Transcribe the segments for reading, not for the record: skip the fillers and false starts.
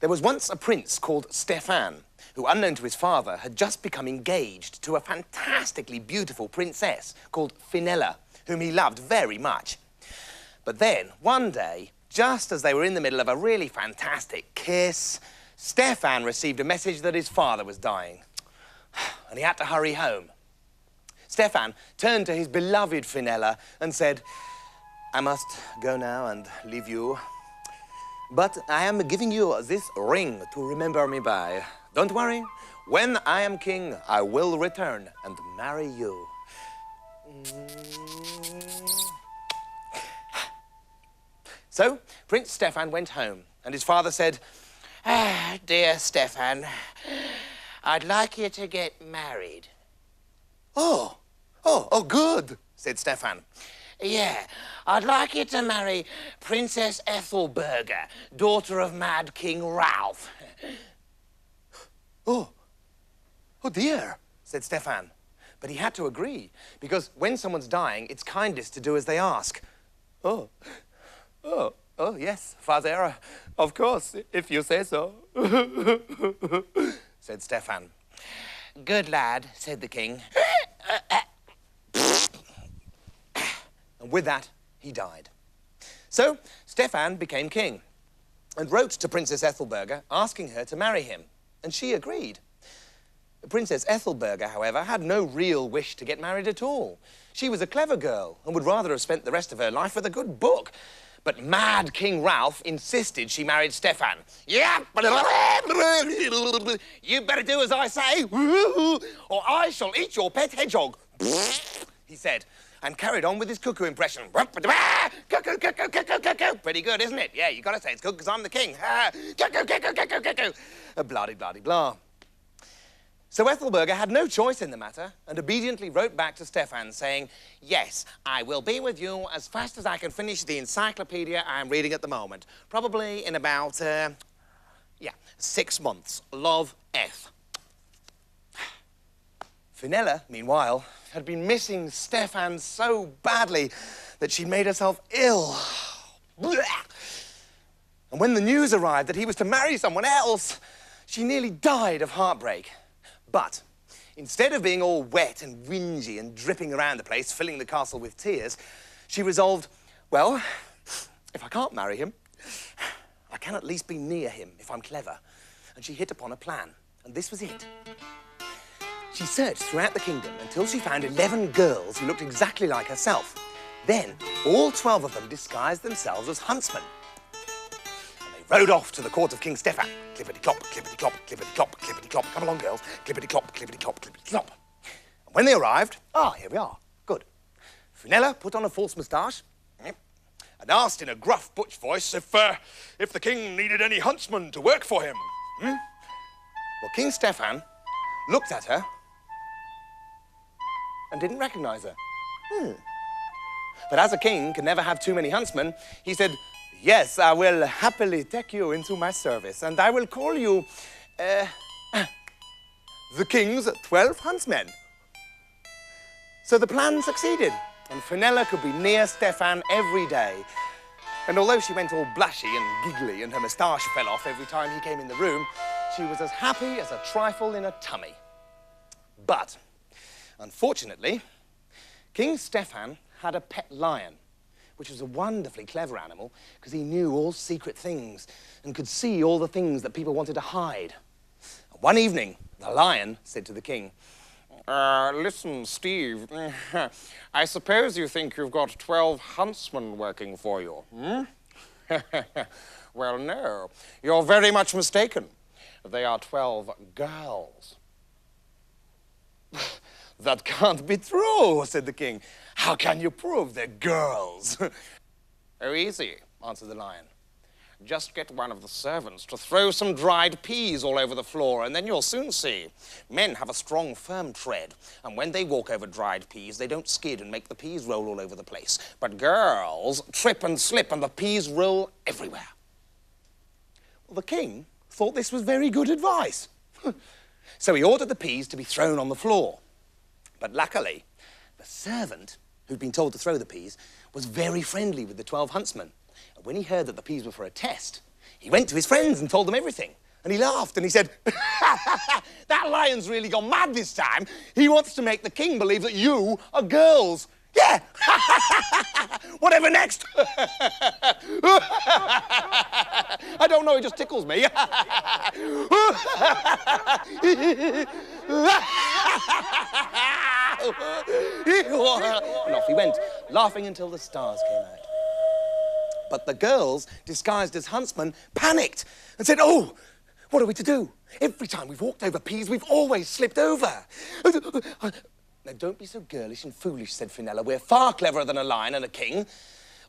There was once a prince called Stefan, who, unknown to his father, had just become engaged to a fantastically beautiful princess called Finella, whom he loved very much. But then, one day, just as they were in the middle of a really fantastic kiss, Stefan received a message that his father was dying, and he had to hurry home. Stefan turned to his beloved Finella and said, "I must go now and leave you, but I am giving you this ring to remember me by. Don't worry, when I am king, I will return and marry you." So, Prince Stefan went home, and his father said, "Ah, dear Stefan, I'd like you to get married." Oh, good, said Stefan. "Yeah, I'd like you to marry Princess Ethelberga, daughter of Mad King Ralph." Oh dear, said Stefan. But he had to agree, because when someone's dying, it's kindest to do as they ask. Oh, yes, Father, of course, if you say so, said Stefan. "Good lad," said the king. And with that, he died. So, Stefan became king and wrote to Princess Ethelberga asking her to marry him, and she agreed. Princess Ethelberga, however, had no real wish to get married at all. She was a clever girl and would rather have spent the rest of her life with a good book. But Mad King Ralph insisted she married Stefan. "Yeah, you better do as I say, or I shall eat your pet hedgehog," he said, and carried on with his cuckoo impression. "Cuckoo, cuckoo, cuckoo, cuckoo." Pretty good, isn't it? Yeah, you gotta say it's good because I'm the king. Cuckoo, cuckoo, cuckoo, cuckoo. Blah-de-blah-de-blah. So Ethelberga had no choice in the matter and obediently wrote back to Stefan saying, "Yes, I will be with you as fast as I can finish the encyclopedia I'm reading at the moment. Probably in about, 6 months. Love, Eth." Finella, meanwhile, had been missing Stefan so badly that she'd made herself ill. And when the news arrived that he was to marry someone else, she nearly died of heartbreak. But instead of being all wet and whingy and dripping around the place, filling the castle with tears, she resolved, well, if I can't marry him, I can at least be near him if I'm clever. And she hit upon a plan, and this was it. She searched throughout the kingdom until she found 11 girls who looked exactly like herself. Then, all 12 of them disguised themselves as huntsmen. Rode off to the court of King Stefan. Clippity-clop, clippity-clop, clippity-clop, clippity-clop. Come along, girls. Clippity-clop, clippity-clop, clippity-clop. And when they arrived, here we are. Good. Finella put on a false moustache and asked in a gruff butch voice if the king needed any huntsmen to work for him. Well, King Stefan looked at her and didn't recognize her. But as a king can never have too many huntsmen, he said, "Yes, I will happily take you into my service, and I will call you, the king's 12 huntsmen." So the plan succeeded, and Finella could be near Stefan every day. And although she went all blushy and giggly and her moustache fell off every time he came in the room, she was as happy as a trifle in a tummy. But, unfortunately, King Stefan had a pet lion, which was a wonderfully clever animal because he knew all secret things and could see all the things that people wanted to hide. One evening, the lion said to the king, Listen, Steve, I suppose you think you've got 12 huntsmen working for you, hmm? Well, no, you're very much mistaken. They are 12 girls. "That can't be true," said the king. "How can you prove they're girls?" "Oh, easy," answered the lion. "Just get one of the servants to throw some dried peas all over the floor, and then you'll soon see. Men have a strong, firm tread, and when they walk over dried peas, they don't skid and make the peas roll all over the place. But girls trip and slip, and the peas roll everywhere." Well, the king thought this was very good advice. So he ordered the peas to be thrown on the floor. But luckily, the servant, who'd been told to throw the peas, was very friendly with the 12 huntsmen. And when he heard that the peas were for a test, he went to his friends and told them everything. And he laughed and he said, that lion's really gone mad this time. He wants to make the king believe that you are girls. Yeah! Whatever next? I don't know, it just tickles me. And off he went, laughing until the stars came out. But the girls, disguised as huntsmen, panicked and said, oh, what are we to do? Every time we've walked over peas, we've always slipped over. Now, don't be so girlish and foolish, said Fenella. We're far cleverer than a lion and a king.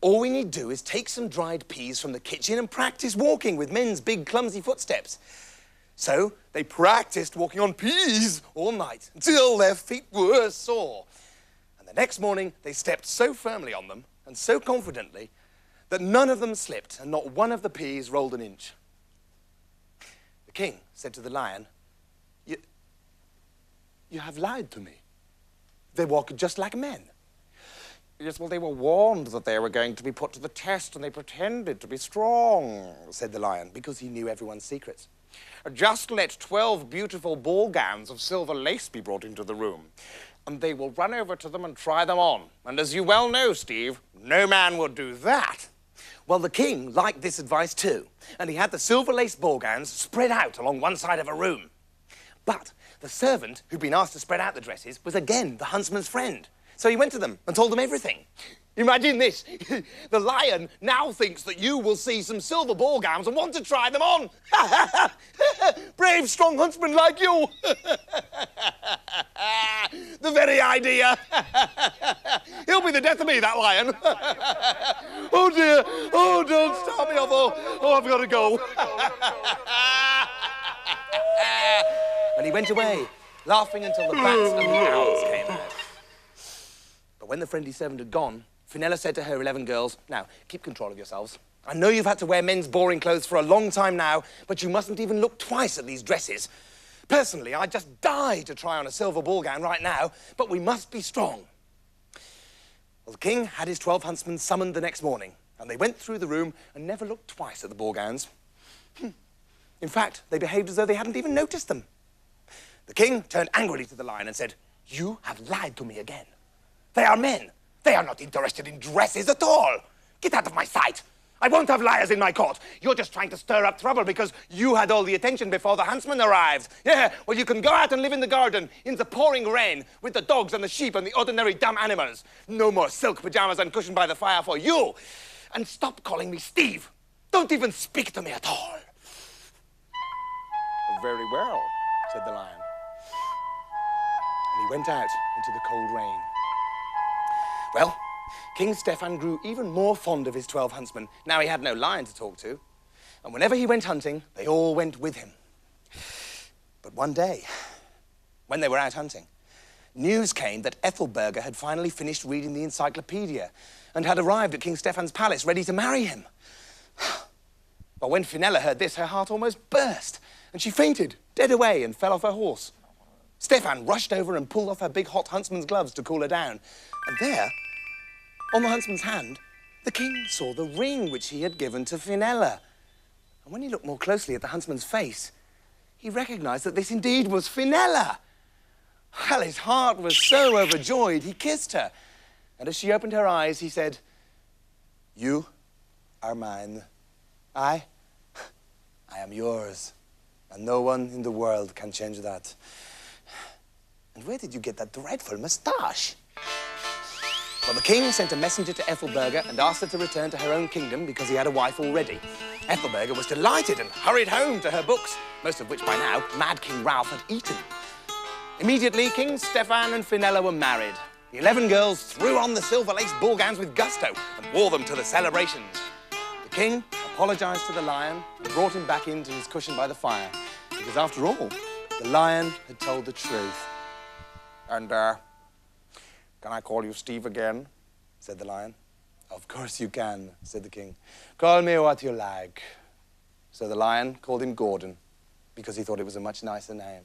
All we need to do is take some dried peas from the kitchen and practice walking with men's big, clumsy footsteps. So they practiced walking on peas all night until their feet were sore. And the next morning, they stepped so firmly on them and so confidently that none of them slipped and not one of the peas rolled an inch. The king said to the lion, you have lied to me. They walk just like men. Yes, well, they were warned that they were going to be put to the test, and they pretended to be strong, said the lion, because he knew everyone's secrets. Just let 12 beautiful ball gowns of silver lace be brought into the room, and they will run over to them and try them on. And as you well know, Steve, no man would do that. Well, the king liked this advice too, and he had the silver lace ball gowns spread out along one side of a room. But the servant who'd been asked to spread out the dresses was again the huntsman's friend. So he went to them and told them everything. Imagine this. The lion now thinks that you will see some silver ball gowns and want to try them on. Brave, strong huntsman like you. The very idea. He'll be the death of me, that lion. Oh, dear. Oh, don't start me off. Oh, I've got to go. And he went away, laughing until the bats and the owls came out. But when the friendly servant had gone, Fenella said to her 11 girls, now, keep control of yourselves. I know you've had to wear men's boring clothes for a long time now, but you mustn't even look twice at these dresses. Personally, I'd just die to try on a silver ball gown right now, but we must be strong. Well, the king had his 12 huntsmen summoned the next morning, and they went through the room and never looked twice at the ball gowns. In fact, they behaved as though they hadn't even noticed them. The king turned angrily to the lion and said, you have lied to me again. They are men. They are not interested in dresses at all. Get out of my sight. I won't have liars in my court. You're just trying to stir up trouble because you had all the attention before the huntsmen arrived. Yeah, well, you can go out and live in the garden in the pouring rain with the dogs and the sheep and the ordinary dumb animals. No more silk pajamas and cushion by the fire for you. And stop calling me Steve. Don't even speak to me at all. Very well, said the lion. And he went out into the cold rain. Well, King Stefan grew even more fond of his 12 huntsmen. Now he had no lion to talk to. And whenever he went hunting, they all went with him. But one day, when they were out hunting, news came that Ethelberga had finally finished reading the encyclopedia and had arrived at King Stefan's palace ready to marry him. But when Fenella heard this, her heart almost burst, and she fainted, dead away, and fell off her horse. Stefan rushed over and pulled off her big hot huntsman's gloves to cool her down. And there, on the huntsman's hand, the king saw the ring which he had given to Fenella. And when he looked more closely at the huntsman's face, he recognized that this indeed was Fenella. Well, his heart was so overjoyed, he kissed her. And as she opened her eyes, he said, you are mine. I am yours. And no one in the world can change that. And where did you get that dreadful moustache? Well, the king sent a messenger to Ethelberga and asked her to return to her own kingdom because he had a wife already. Ethelberga was delighted and hurried home to her books, most of which by now Mad King Ralph had eaten. Immediately, King Stefan and Fenella were married. The 11 girls threw on the silver lace ball gowns with gusto and wore them to the celebrations. The king apologized to the lion and brought him back into his cushion by the fire because, after all, the lion had told the truth. And, can I call you Steve again? Said the lion. Of course you can, said the king. Call me what you like. So the lion called him Gordon because he thought it was a much nicer name.